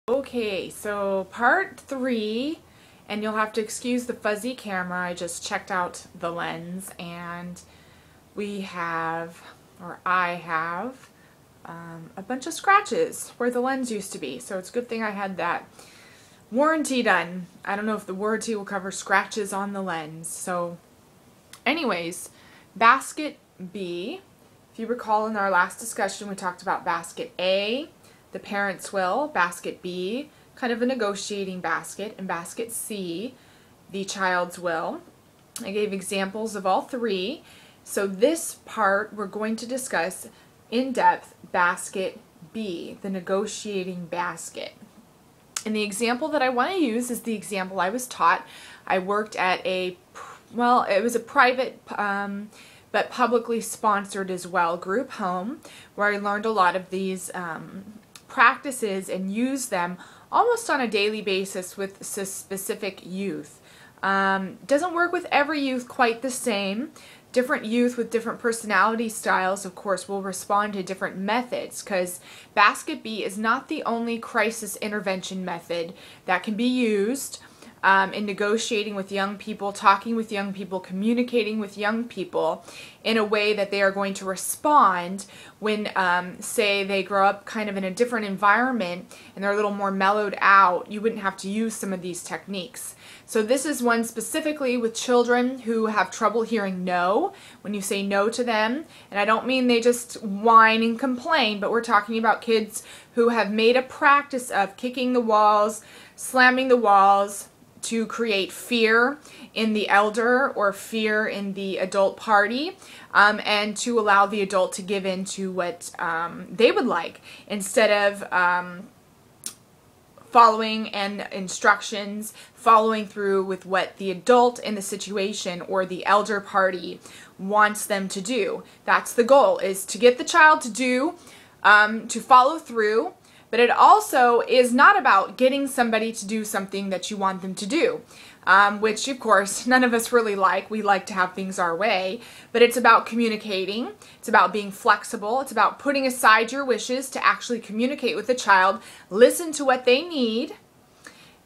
Okay, so part 3, and you'll have to excuse the fuzzy camera. I just checked out the lens, and we have, or I have, a bunch of scratches where the lens used to be. So it's a good thing I had that warranty done. I don't know if the warranty will cover scratches on the lens. So anyways, basket B. If you recall in our last discussion, we talked about basket A, the parent's will, basket B, kind of a negotiating basket, and basket C, the child's will. I gave examples of all three. So this part we're going to discuss in depth basket B, the negotiating basket. And the example that I want to use is the example I was taught. I worked at it was a private but publicly sponsored as well group home where I learned a lot of these practices and use them almost on a daily basis with specific youth. Doesn't work with every youth quite the same. Different youth with different personality styles, of course, will respond to different methods, because basket B is not the only crisis intervention method that can be used in negotiating with young people, talking with young people, communicating with young people in a way that they are going to respond when, say, they grow up kind of in a different environment and they're a little more mellowed out. You wouldn't have to use some of these techniques. So this is one specifically with children who have trouble hearing no when you say no to them. And I don't mean they just whine and complain, but we're talking about kids who have made a practice of kicking the walls, slamming the walls, to create fear in the elder or fear in the adult party, and to allow the adult to give in to what they would like instead of following and instructions, following through with what the adult in the situation or the elder party wants them to do. That's the goal, is to get the child to do, to follow through. But it also is not about getting somebody to do something that you want them to do, which of course none of us really like. We like to have things our way, but it's about communicating. It's about being flexible. It's about putting aside your wishes to actually communicate with the child, listen to what they need,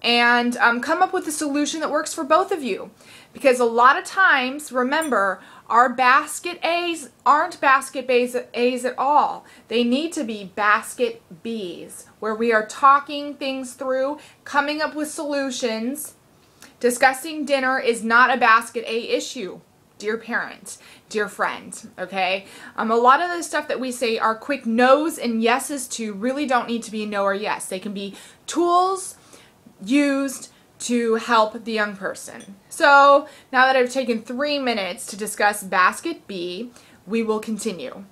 and come up with a solution that works for both of you. Because a lot of times, remember, our basket A's aren't basket A's at all. They need to be basket B's, where we are talking things through, coming up with solutions. Discussing dinner is not a basket A issue, dear parent, dear friend, okay? A lot of the stuff that we say are quick no's and yeses to really don't need to be a no or yes. They can be tools used to help the young person. So now that I've taken 3 minutes to discuss basket B, we will continue.